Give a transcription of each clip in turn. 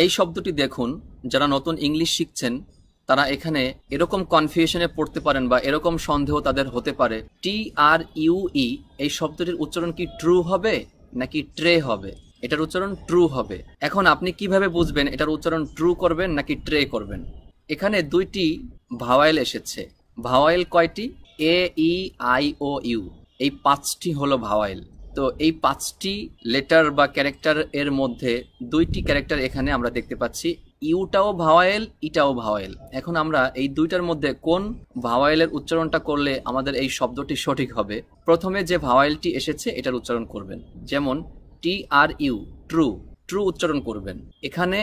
এই শব্দটি দেখুন, যারা নতুন ইংলিশ শিখছেন তারা এখানে এরকম কনফিউশনে পড়তে পারেন বা এরকম সন্দেহ তাদের হতে পারে, TRUE এই শব্দটির উচ্চারণ কি ট্রু হবে নাকি ট্রে হবে? এটার উচ্চারণ ট্রু হবে। এখন আপনি কিভাবে বুঝবেন এটার উচ্চারণ ট্রু করবেন নাকি ট্রে করবেন? এখানে দুইটি ভাওয়েল এসেছে। ভাওয়েল কয়টি? AEIOU, এই 5টি হলো ভাওয়েল। তো এই 5টি লেটার বা ক্যারেক্টার এর মধ্যে 2টি ক্যারেক্টার এখানে আমরা দেখতে পাচ্ছি, ইউটাও ভাওয়েল, ইটাও ভাওয়েল। এখন আমরা এই দুইটার মধ্যে কোন ভাওয়েলের উচ্চারণটা করলে আমাদের এই শব্দটি সঠিক হবে, প্রথমে যে ভাওয়েলটি এসেছে এটার উচ্চারণ করবেন। যেমন TRU, ট্রু, ট্রু উচ্চারণ করবেন। এখানে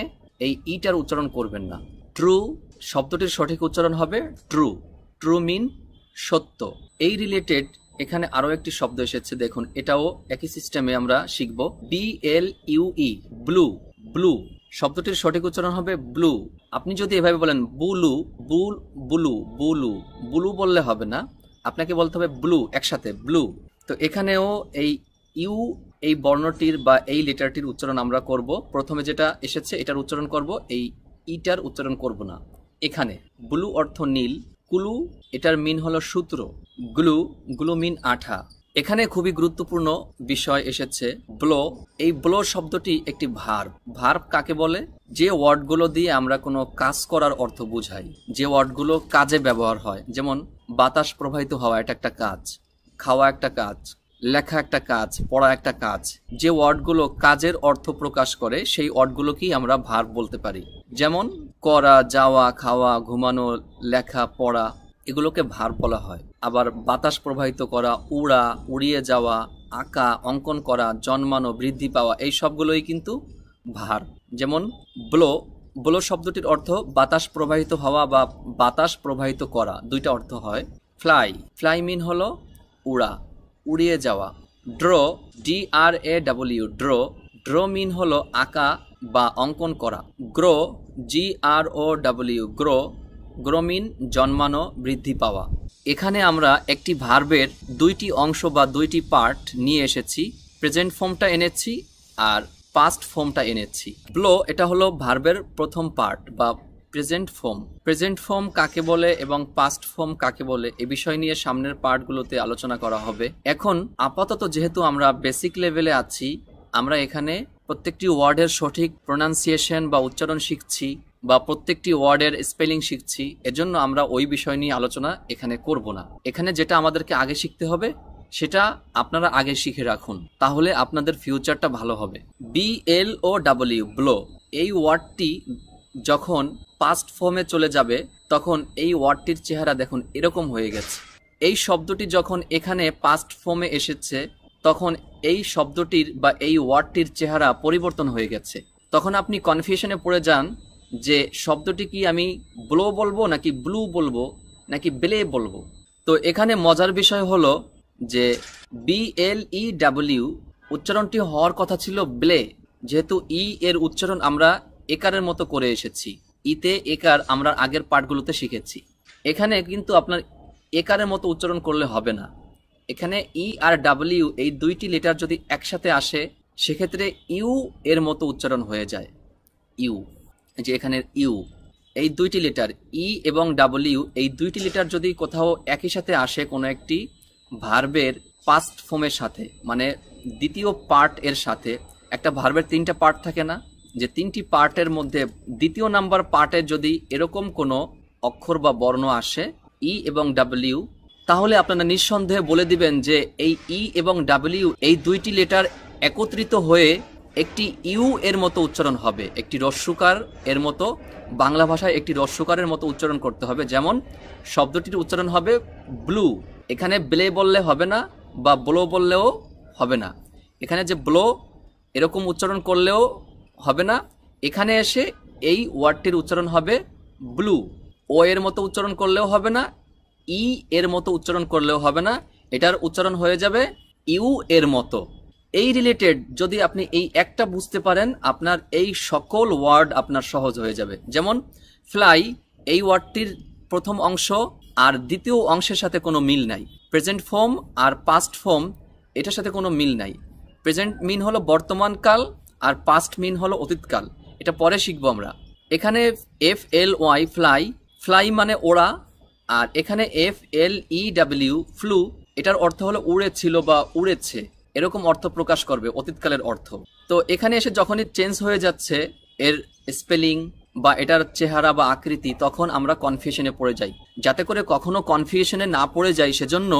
এই ইটার উচ্চারণ করবেন না। ট্রু শব্দটির সঠিক উচ্চারণ হবে ট্রু। ট্রু মিন সত্য। এই রিলেটেড এখানে আরো একটি শব্দ এসেছে, দেখুন এটাও একই সিস্টেমে আমরা শিখব। BLUE, blue. ব্লু শব্দটির সঠিক উচ্চারণ হবে ব্লু। আপনি যদি এভাবে বলেন বুলু, বুলু, বুলু, বুলু বললে হবে না, আপনাকে বলতে হবে ব্লু একসাথে, ব্লু। তো এখানেও এই ইউ এই বর্ণটির বা এই লেটারটির উচ্চারণ আমরা করব। প্রথমে যেটা এসেছে এটার উচ্চারণ করব, এই ইটার উচ্চারণ করব না। এখানে ব্লু অর্থ নীল, কুলু এটার মিন হলো সূত্র, গ্লু, গ্লু মিন আঠা। এখানে খুবই গুরুত্বপূর্ণ বিষয় এসেছে ব্লো। এই ব্লো শব্দটি একটি ভার্ব। ভার্ব কাকে বলে? যে ওয়ার্ডগুলো দিয়ে আমরা কোনো কাজ করার অর্থ বুঝাই, যে ওয়ার্ডগুলো কাজে ব্যবহার হয়। যেমন বাতাস প্রবাহিত হওয়া, এটা একটা কাজ। খাওয়া একটা কাজ, লেখা একটা কাজ, পড়া একটা কাজ। যে ওয়ার্ডগুলো কাজের অর্থ প্রকাশ করে সেই ওয়ার্ডগুলোকেই আমরা ভার্ব বলতে পারি। যেমন করা, যাওয়া, খাওয়া, ঘুমানো, লেখা, পড়া, এগুলোকে ভার্ব বলা হয়। আবার বাতাস প্রবাহিত করা, উড়া, উড়িয়ে যাওয়া, আঁকা, অঙ্কন করা, জন্মানো, বৃদ্ধি পাওয়া, এই সবগুলোই কিন্তু ভার্ব। যেমন ব্লো, ব্লো শব্দটির অর্থ বাতাস প্রবাহিত হওয়া বা বাতাস প্রবাহিত করা, দুইটা অর্থ হয়। ফ্লাই, ফ্লাই মিন হলো উড়া, উড়িয়ে যাওয়া। ড্র, DRAW, ড্র, ড্র মিন হলো আঁকা বা অঙ্কন করা। গ্রো, GROW, গ্রো, গ্রো মিন জন্মানো, বৃদ্ধি পাওয়া। এখানে আমরা একটি ভার্বের 2টি অংশ বা 2টি পার্ট নিয়ে এসেছি। প্রেজেন্ট ফর্মটা এনেছি আর পাস্ট ফর্মটা এনেছি। ব্লো এটা হলো ভার্বের প্রথম পার্ট বা প্রেজেন্ট ফর্ম। প্রেজেন্ট ফর্ম কাকে বলে এবং পাস্ট ফর্ম কাকে বলে এ বিষয় নিয়ে সামনের পার্টগুলোতে আলোচনা করা হবে। এখন আপাতত যেহেতু আমরা বেসিক লেভেলে আছি, আমরা এখানে প্রত্যেকটি ওয়ার্ডের সঠিক প্রোনাউন্সিয়েশন বা উচ্চারণ শিখছি বা প্রত্যেকটি ওয়ার্ডের স্পেলিং শিখছি। এজন্য আমরা ওই বিষয় নিয়ে আলোচনা এখানে করব না। এখানে যেটা আমাদেরকে আগে শিখতে হবে সেটা আপনারা আগে শিখে রাখুন, তাহলে আপনাদের ফিউচারটা ভালো হবে। BLOW, ব্লো, এই ওয়ার্ডটি যখন পাস্ট ফর্মে চলে যাবে তখন এই ওয়ার্ডটির চেহারা দেখুন এরকম হয়ে গেছে। এই শব্দটি যখন এখানে পাস্ট ফর্মে এসেছে তখন এই শব্দটির বা এই ওয়ার্ডটির চেহারা পরিবর্তন হয়ে গেছে। তখন আপনি কনফিউশনে পড়ে যান যে শব্দটি কি আমি ব্লো বলবো নাকি ব্লু বলবো নাকি ব্লে বলবো। তো এখানে মজার বিষয় হলো যে BLEW উচ্চারণটি হওয়ার কথা ছিল ব্লে, যেহেতু ই এর উচ্চারণ আমরা একারের মতো করে এসেছি। ইতে একার আমরা আগের পার্টগুলোতে শিখেছি। এখানে কিন্তু আপনার একারের মতো উচ্চারণ করলে হবে না। এখানে ই আর ডাব্লিউ এই 2টি লেটার যদি একসাথে আসে সেক্ষেত্রে ইউ এর মতো উচ্চারণ হয়ে যায়। ইউ, যে এখানে ইউ, এই 2টি লেটার ই এবং ডাব্লিউ, এই 2টি লেটার যদি কোথাও একই সাথে আসে কোনো একটি ভার্বের পাস্ট ফর্মের সাথে, মানে দ্বিতীয় পার্ট এর সাথে, একটা ভার্বের 3টা পার্ট থাকে না, যে 3টি পার্টের মধ্যে দ্বিতীয় নাম্বার পার্টে যদি এরকম কোনো অক্ষর বা বর্ণ আসে ই এবং ডাব্লিউ, তাহলে আপনারা নিঃসন্দেহে বলে দিবেন যে এই ই এবং ডাব্লিউ এই 2টি লেটার একত্রিত হয়ে একটি ইউ এর মতো উচ্চারণ হবে, একটি রস্যকার এর মতো, বাংলা ভাষায় একটি রস্যকারের মতো উচ্চারণ করতে হবে। যেমন শব্দটির উচ্চারণ হবে ব্লু, এখানে ব্লে বললে হবে না বা ব্লো বললেও হবে না। এখানে যে ব্লো এরকম উচ্চারণ করলেও হবে না, এখানে এসে এই ওয়ার্ডটির উচ্চারণ হবে ব্লু। ও এর মতো উচ্চারণ করলেও হবে না, ই এর মতো উচ্চারণ করলেও হবে না, এটার উচ্চারণ হয়ে যাবে ইউ এর মতো। এই রিলেটেড যদি আপনি এই একটা বুঝতে পারেন আপনার এই সকল ওয়ার্ড আপনার সহজ হয়ে যাবে। যেমন ফ্লাই, এই ওয়ার্ডটির প্রথম অংশ আর দ্বিতীয় অংশের সাথে কোনো মিল নাই। প্রেজেন্ট ফর্ম আর পাস্ট ফর্ম এটার সাথে কোনো মিল নাই। প্রেজেন্ট মিন হলো বর্তমানকাল আর পাস্ট মিন হলো অতীতকাল। এটা পরে শিখবো আমরা। এখানে FLY ফ্লাই, ফ্লাই মানে ওড়া, আর এখানে FLEW ফ্লু, এটার অর্থ হলো উড়েছিল বা উড়েছে, এরকম অর্থ প্রকাশ করবে, অতীতকালের অর্থ। তো এখানে এসে যখনই চেঞ্জ হয়ে যাচ্ছে এর স্পেলিং বা এটার চেহারা বা আকৃতি, তখন আমরা কনফিউশনে পড়ে যাই। যাতে করে কখনো কনফিউশনে না পড়ে যাই, সেজন্য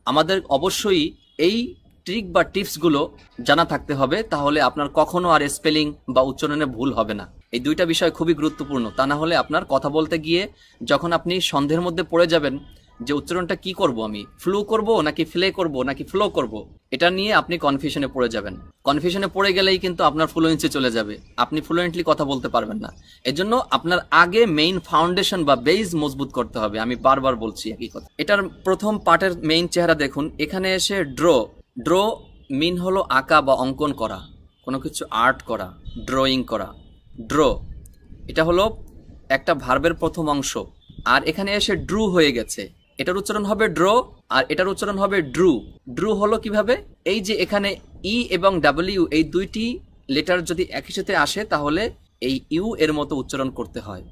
আমাদের অবশ্যই এই ট্রিক বা টিপসগুলো জানা থাকতে হবে, তাহলে আপনার কখনো আর স্পেলিং বা উচ্চারণে ভুল হবে না। এই দুইটা বিষয় খুবই গুরুত্বপূর্ণ, তা না হলে আপনার কথা বলতে গিয়ে যখন আপনি সন্দেহের মধ্যে পড়ে যাবেন যে উচ্চারণটা কি করব, আমি ফ্লু করব নাকি ফ্লে করব নাকি ফ্লো করব, এটা নিয়ে আপনি কনফিউশনে পড়ে যাবেন। কনফিউশনে পড়ে গেলেই কিন্তু আপনার ফ্লুয়েন্সি চলে যাবে, আপনি ফ্লুয়েন্টলি কথা বলতে পারবেন না। এজন্য আপনার আগে মেইন ফাউন্ডেশন বা বেস মজবুত করতে হবে। আমি বারবার বলছি একই কথা। এটার প্রথম পার্টের মেইন চেহারা দেখুন। এখানে এসে ড্র মিন হলো আঁকা বা অঙ্কন করা, কোনো কিছু আর্ট করা, ড্রয়িং করা। ড্র এটা হলো একটা ভার্বের প্রথম অংশ। আর এখানে এসে ড্রু হয়ে গেছে, এটার উচ্চারণ হবে ড্র আর এটার উচ্চারণ হবে ড্রু। ড্রু হলো কিভাবে? এই যে এখানে ই এবং ডাব্লিউ এই দুইটি লেটার যদি একই সাথে আসে, তাহলে এই ইউ এর মতো উচ্চারণ করতে হয়।